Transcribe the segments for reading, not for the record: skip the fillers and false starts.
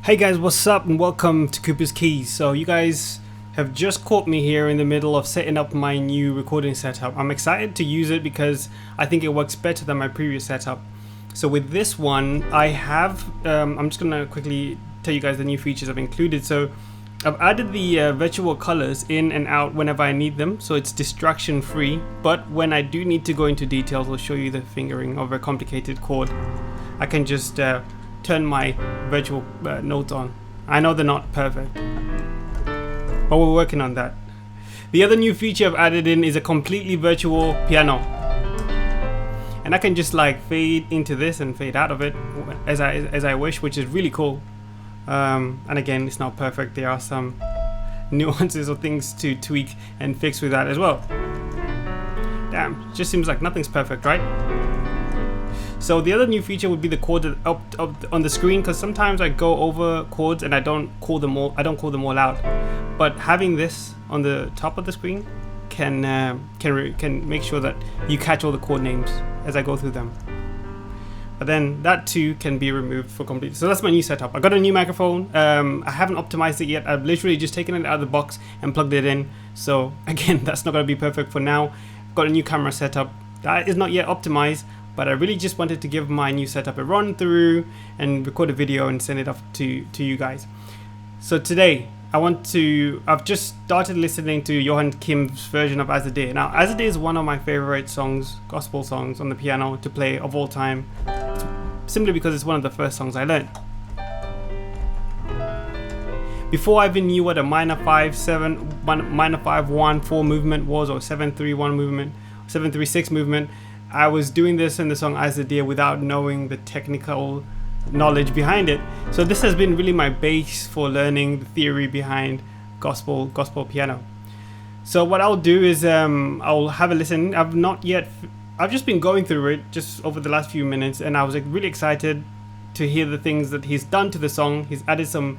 Hey guys, what's up and welcome to Cooper's Keys. So you guys have just caught me here in the middle of setting up my new recording setup. I'm excited to use it because I think it works better than my previous setup. So with this one, I have, I'm just gonna quickly tell you guys the new features I've included. So I've added the virtual colors in and out whenever I need them, so it's distraction free. But when I do need to go into details, I'll show you the fingering of a complicated chord. I can just turn my virtual notes on. I know they're not perfect, but we're working on that. The other new feature I've added in is a completely virtual piano, and I can just like fade into this and fade out of it as I wish, which is really cool. And again, it's not perfect. There are some nuances or things to tweak and fix with that as well. Damn, it just seems like nothing's perfect, right? So the other new feature would be the chord up on the screen, because sometimes I go over chords and I don't call them all out. But having this on the top of the screen can make sure that you catch all the chord names as I go through them. But then that too can be removed for complete. So that's my new setup. I got a new microphone. I haven't optimized it yet. I've literally just taken it out of the box and plugged it in. So again, that's not going to be perfect for now. I've got a new camera setup that is not yet optimized, but I really just wanted to give my new setup a run through and record a video and send it off to you guys. So today I've just started listening to Yohan Kim's version of As a Day. Now As a Day is one of my favorite songs, gospel songs on the piano to play of all time, simply because it's one of the first songs I learned. Before I even knew what a minor 5-1-4 movement was, or 7-3-1 movement, 7-3-6 movement, I was doing this in the song As a Deer without knowing the technical knowledge behind it. So this has been really my base for learning the theory behind gospel piano. So what I'll do is I'll have a listen. I've just been going through it just over the last few minutes, and I was really excited to hear the things that he's done to the song. He's added some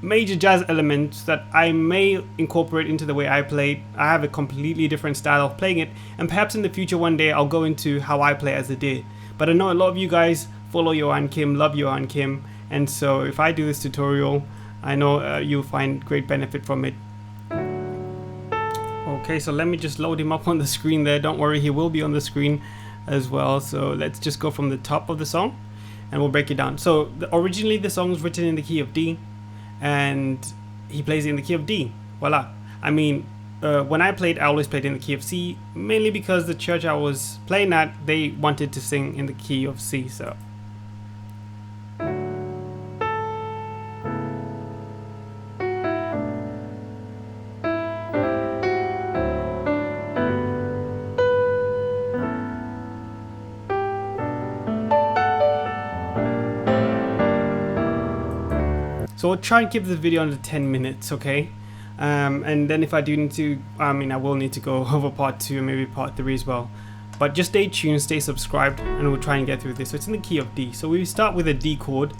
major jazz elements that I may incorporate into the way I play it. I have a completely different style of playing it, and perhaps in the future one day I'll go into how I play As a Day. But I know a lot of you guys follow Yohan Kim, love Yohan Kim, and so if I do this tutorial, I know you'll find great benefit from it. Okay, so let me just load him up on the screen there. Don't worry, he will be on the screen as well. So let's just go from the top of the song and we'll break it down. So originally the song was written in the key of D, and he plays it in the key of D. Voila. I mean, when I played, I always played in the key of C, mainly because the church I was playing at, they wanted to sing in the key of C. So I'll try and keep this video under 10 minutes, okay? And then if I do need to, I will need to go over part 2 and maybe part 3 as well. But just stay tuned, stay subscribed, and we'll try and get through this. So it's in the key of D. So we start with a D chord.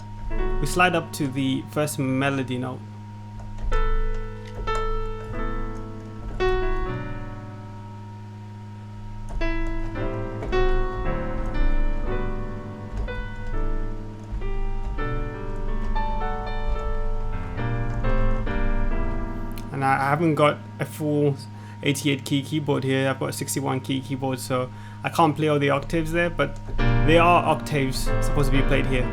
We slide up to the first melody note. And I haven't got a full 88 key keyboard here. I've got a 61 key keyboard, so I can't play all the octaves there, but there are octaves supposed to be played here.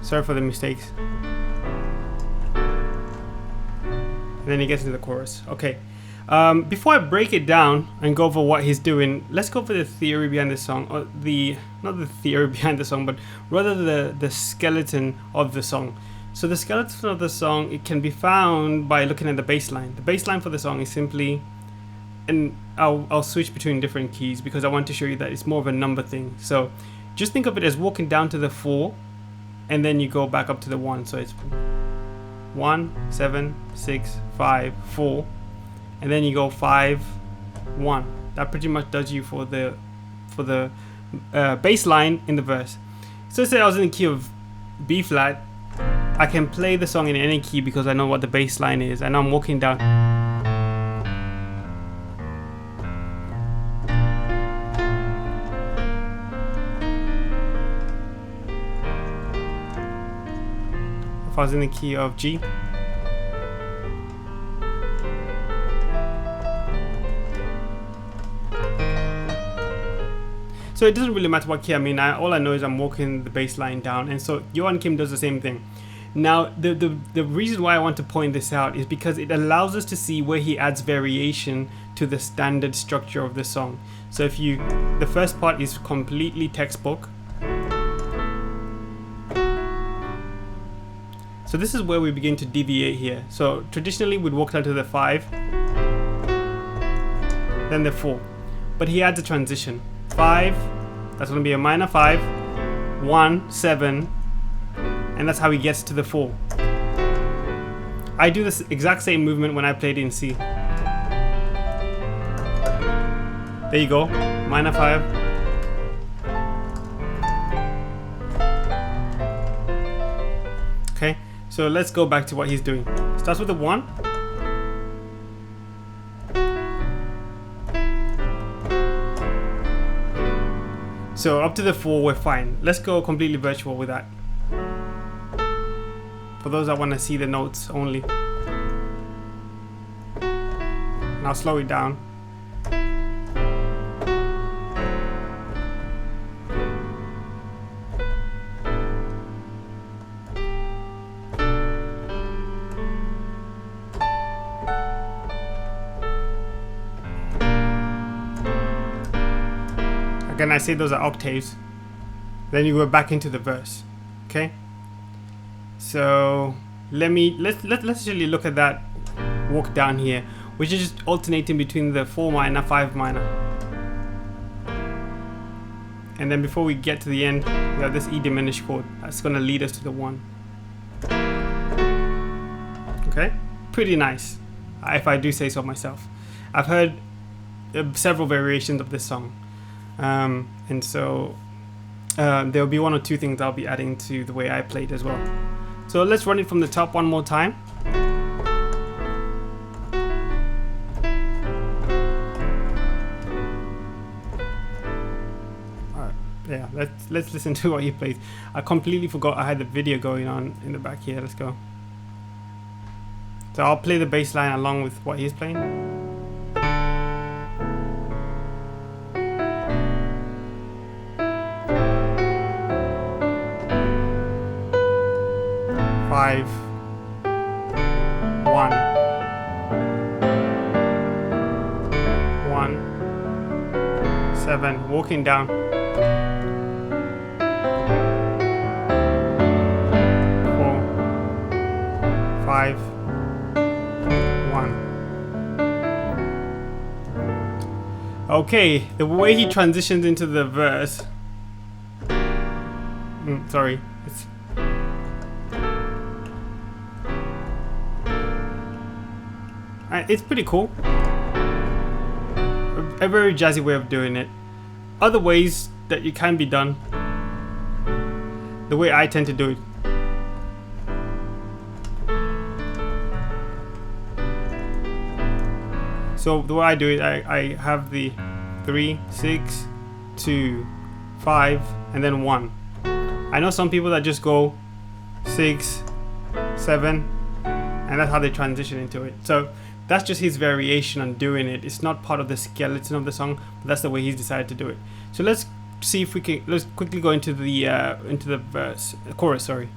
Sorry for the mistakes. And then he gets into the chorus. Okay, before I break it down and go over what he's doing, let's go over the theory behind the song, or not the theory behind the song, but rather the skeleton of the song. So the skeleton of the song, it can be found by looking at the bass line. The bass line for the song is simply, and I'll switch between different keys because I want to show you that it's more of a number thing. So just think of it as walking down to the 4, and then you go back up to the 1. So it's 1, 7, 6, 5, 4, and then you go 5, 1. That pretty much does you for the bass line in the verse. So say I was in the key of B flat, I can play the song in any key because I know what the bass line is, and I'm walking down. If I was in the key of G. So it doesn't really matter what key I'm in. All I know is I'm walking the bass line down, and so Yohan Kim does the same thing. Now, the reason why I want to point this out is because it allows us to see where he adds variation to the standard structure of the song. So if you, the first part is completely textbook. So this is where we begin to deviate here. So traditionally we'd walk down to the 5, then the 4, but he adds a transition. 5, that's going to be a minor 5, 1, 7, and that's how he gets to the 4. I do this exact same movement when I played in C. There you go, minor 5. Okay, so let's go back to what he's doing. Starts with a 1. So up to the 4 we're fine. Let's go completely virtual with that. For those that want to see the notes only. And I'll slow it down. Again, I say those are octaves. Then you go back into the verse. Okay. So let's actually look at that walk down here, which is just alternating between the 4 minor, 5 minor. And then before we get to the end, we have this E diminished chord that's going to lead us to the 1. Okay, pretty nice, if I do say so myself. I've heard several variations of this song. And so there'll be 1 or 2 things I'll be adding to the way I played as well. So let's run it from the top one more time. Alright, yeah, let's listen to what he plays. I completely forgot I had the video going on in the back here. Let's go. So I'll play the bass line along with what he's playing. Five, 1, 1, 7, walking down. 4, 5, 1. Okay, the way he transitions into the verse. Sorry, it's pretty cool. A very jazzy way of doing it. Other ways that it can be done, the way I tend to do it. So the way I do it, I have the 3, 6, 2, 5, and then 1. I know some people that just go 6, 7, and that's how they transition into it. So that's just his variation on doing it. It's not part of the skeleton of the song, but that's the way he's decided to do it. So let's see if we can. Let's quickly go into the verse, chorus. Sorry.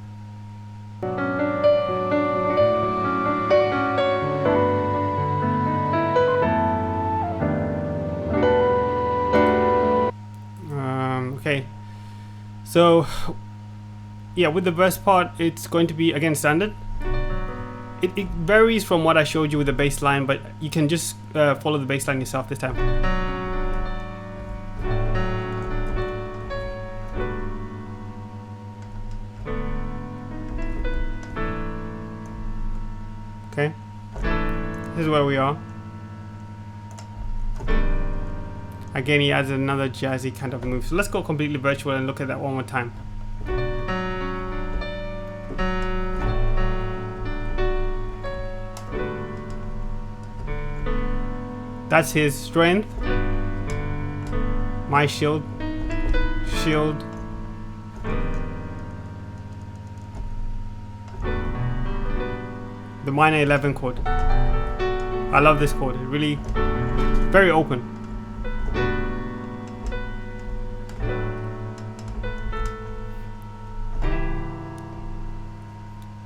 Okay. So yeah, with the verse part, it's going to be again standard. It varies from what I showed you with the bass line, but you can just follow the bass line yourself this time. Okay, this is where we are. Again, he adds another jazzy kind of move. So let's go completely virtual and look at that one more time. That's his strength. My shield. Shield. The minor 11 chord. I love this chord. It really very open.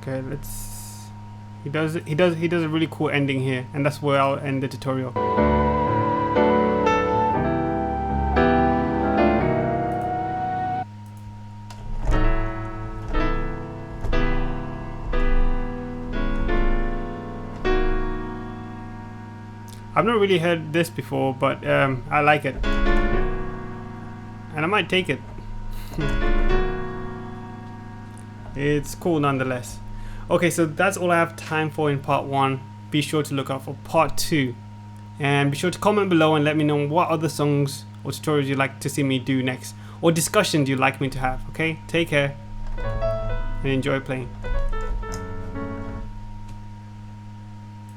Okay, let's. He does a really cool ending here, and that's where I'll end the tutorial. I've not really heard this before, but I like it, and I might take it. It's cool nonetheless. Okay, so that's all I have time for in part 1. Be sure to look out for part 2, and be sure to comment below and let me know what other songs or tutorials you'd like to see me do next, or discussions you'd like me to have. Okay, take care and enjoy playing.